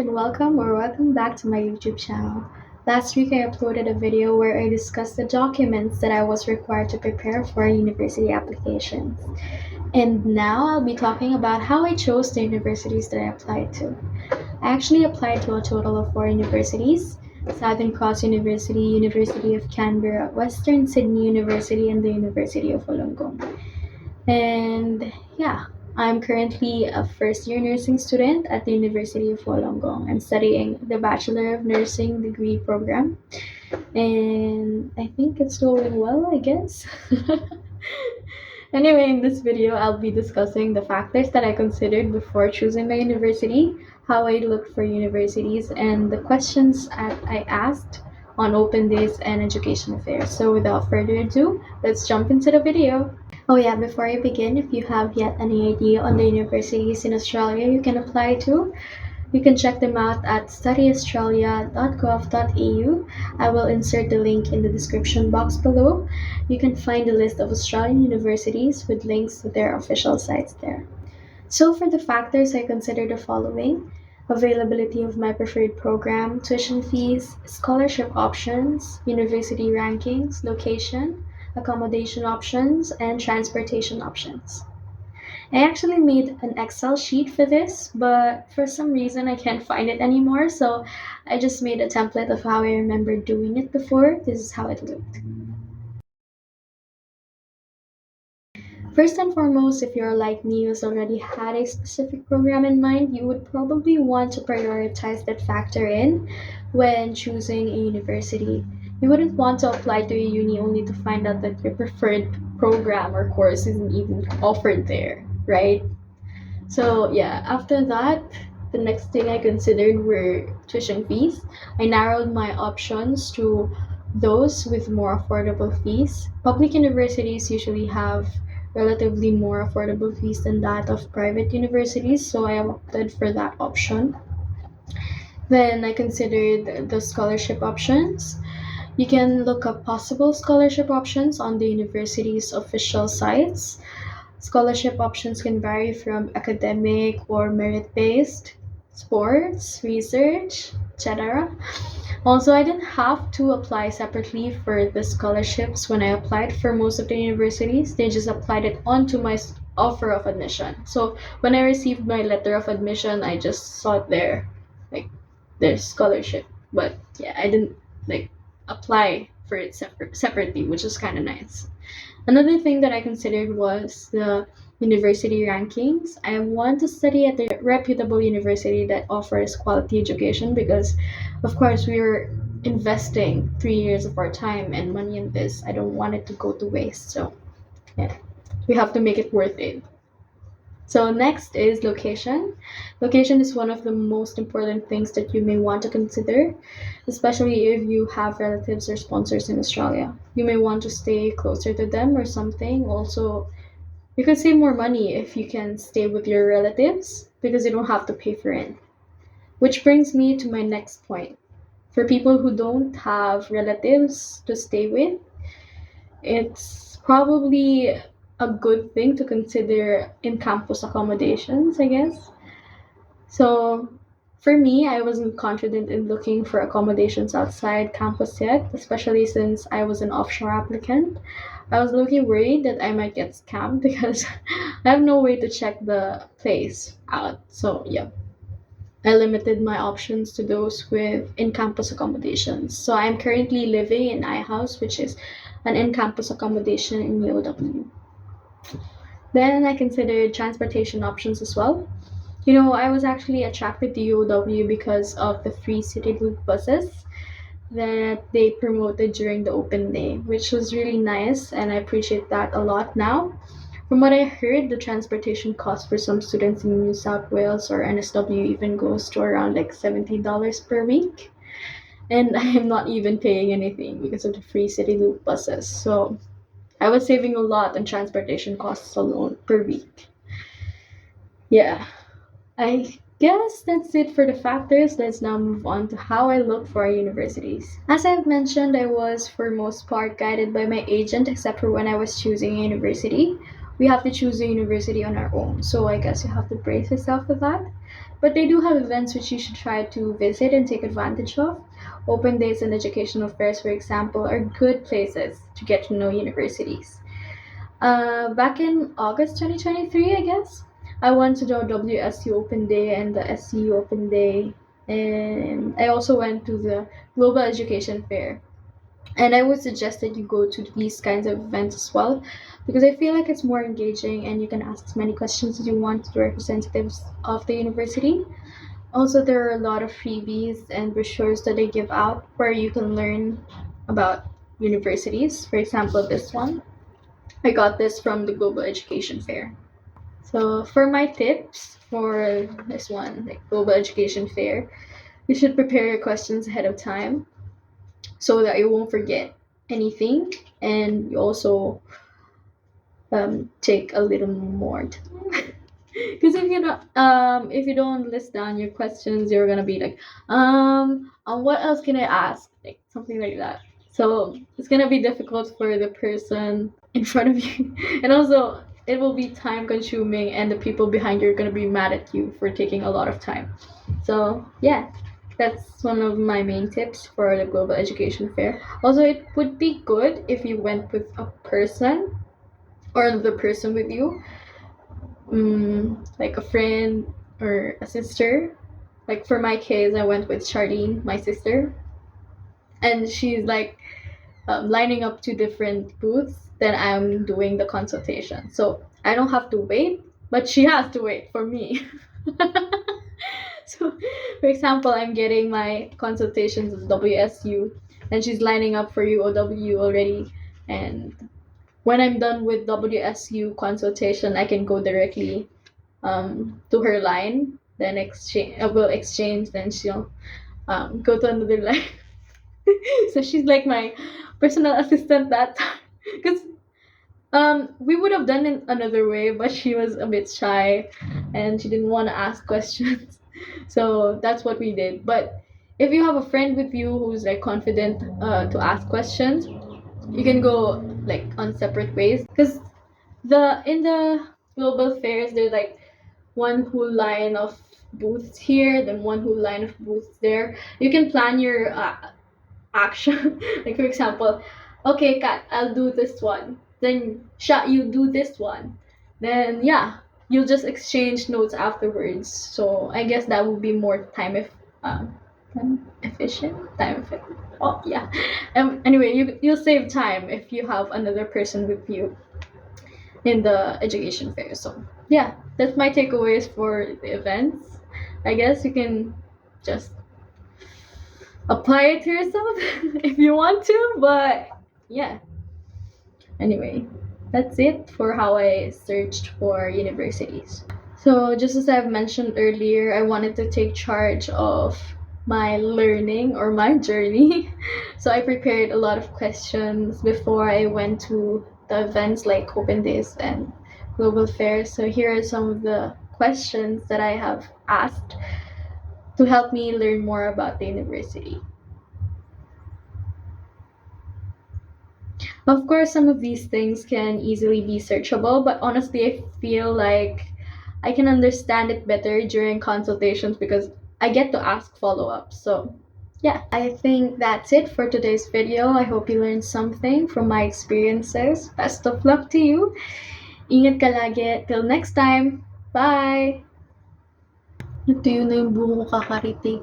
and welcome back to my YouTube channel. Last week I uploaded a video where I discussed the documents that I was required to prepare for university applications. And now I'll be talking about how I chose the universities that I applied to. I actually applied to a total of 4 universities: Southern Cross University, University of Canberra, Western Sydney University, and the University of Wollongong. And yeah, I'm currently a first year nursing student at the University of Wollongong. I'm studying the Bachelor of Nursing degree program, and I think it's going well, I guess. Anyway, in this video, I'll be discussing the factors that I considered before choosing my university, how I looked for universities, and the questions that I asked on open days and education affairs. So without further ado, let's jump into the video. Oh yeah, before I begin, if you have yet any idea on the universities in Australia you can apply to, you can check them out at studyaustralia.gov.au. I will insert the link in the description box below. You can find a list of Australian universities with links to their official sites there. So for the factors, I consider the following: availability of my preferred program, tuition fees, scholarship options, university rankings, location, accommodation options, and transportation options. I actually made an Excel sheet for this, but for some reason I can't find it anymore, so I just made a template of how I remember doing it before. This is how it looked. First and foremost, if you're like me who's already had a specific program in mind, you would probably want to prioritize that factor in when choosing a university. You wouldn't want to apply to a uni only to find out that your preferred program or course isn't even offered there, right? So yeah, after that, the next thing I considered were tuition fees. I narrowed my options to those with more affordable fees. Public universities usually have relatively more affordable fees than that of private universities, so I opted for that option. Then I considered the scholarship options. You can look up possible scholarship options on the university's official sites. Scholarship options can vary from academic or merit based, sports, research, etc. Also, I didn't have to apply separately for the scholarships when I applied for most of the universities. They just applied it onto my offer of admission. So when I received my letter of admission, I just saw it there, like their scholarship. But yeah, I didn't like apply for it separately, which is kind of nice. Another thing that I considered was the university rankings. I want to study at a reputable university that offers quality education because, of course, we're investing 3 years of our time and money in this. I don't want it to go to waste. So, yeah, we have to make it worth it. So, next is location. Location is one of the most important things that you may want to consider, especially if you have relatives or sponsors in Australia. You may want to stay closer to them or something. Also, you can save more money if you can stay with your relatives because you don't have to pay for rent. Which brings me to my next point. For people who don't have relatives to stay with, it's probably a good thing to consider in campus accommodations, I guess. So, for me, I wasn't confident in looking for accommodations outside campus yet, especially since I was an offshore applicant. I was looking worried that I might get scammed because I have no way to check the place out. So, yeah, I limited my options to those with in campus accommodations. So, I'm currently living in iHouse, which is an in campus accommodation in UOW. Then I considered transportation options as well. I was actually attracted to UOW because of the free city loop buses that they promoted during the open day, which was really nice, and I appreciate that a lot now. From what I heard, the transportation cost for some students in New South Wales or NSW even goes to around like $70 per week. And I'm not even paying anything because of the free city loop buses. So I was saving a lot on transportation costs alone per week. Yeah. I guess that's it for the factors. Let's now move on to how I look for universities. As I've mentioned, I was for most part guided by my agent except for when I was choosing a university. we have to choose a university on our own. So I guess you have to brace yourself for that. But they do have events which you should try to visit and take advantage of. Open days and educational fairs, for example, are good places to get to know universities. Back in August 2023, I guess, I went to the WSU Open Day and the SCU Open Day, and I also went to the Global Education Fair. And I would suggest that you go to these kinds of events as well, because I feel like it's more engaging and you can ask as many questions as you want to the representatives of the university. Also, there are a lot of freebies and brochures that they give out where you can learn about universities. For example, this one. I got this from the Global Education Fair. So, for my tips for this one, like Global Education Fair, you should prepare your questions ahead of time so that you won't forget anything, and you also take a little more time. Because if you don't list down your questions, you're gonna be like, what else can I ask? Like something like that. So it's gonna be difficult for the person in front of you, and also it will be time consuming, and the people behind you are gonna be mad at you for taking a lot of time. So yeah, that's one of my main tips for the Global Education Fair. Also, it would be good if you went with a person or another person with you, like a friend or a sister. Like for my case, I went with Charlene, my sister, and she's like lining up two different booths. Then I'm doing the consultation, so I don't have to wait, but she has to wait for me. So, for example, I'm getting my consultations at WSU, and she's lining up for UOW already. And when I'm done with WSU consultation, I can go directly to her line. Then exchange, we'll exchange. Then she'll go to another line. So she's like my personal assistant that time. Because we would have done it another way, but she was a bit shy, and she didn't want to ask questions. So that's what we did. But if you have a friend with you who's like confident to ask questions, you can go like on separate ways. Because in the global fairs, there's like one whole line of booths here, then one whole line of booths there. You can plan your action. Like for example, okay, Kat, I'll do this one. Then Sha, you do this one. Then yeah, you'll just exchange notes afterwards. So I guess that would be more time efficient. Time efficient. Oh yeah. Anyway, you'll save time if you have another person with you in the education fair. So yeah, that's my takeaways for the events. I guess you can just apply it to yourself if you want to, but yeah. Anyway, that's it for how I searched for universities. So just as I've mentioned earlier, I wanted to take charge of my learning or my journey. So I prepared a lot of questions before I went to the events like open days and global fairs. So here are some of the questions that I have asked to help me learn more about the university. Of course, some of these things can easily be searchable, but honestly, I feel like I can understand it better during consultations because I get to ask follow ups. So, yeah, I think that's it for today's video. I hope you learned something from my experiences. Best of luck to you. Ingat ka lagi. Till next time. Bye! Ito yun na yung buho mo kakaritig.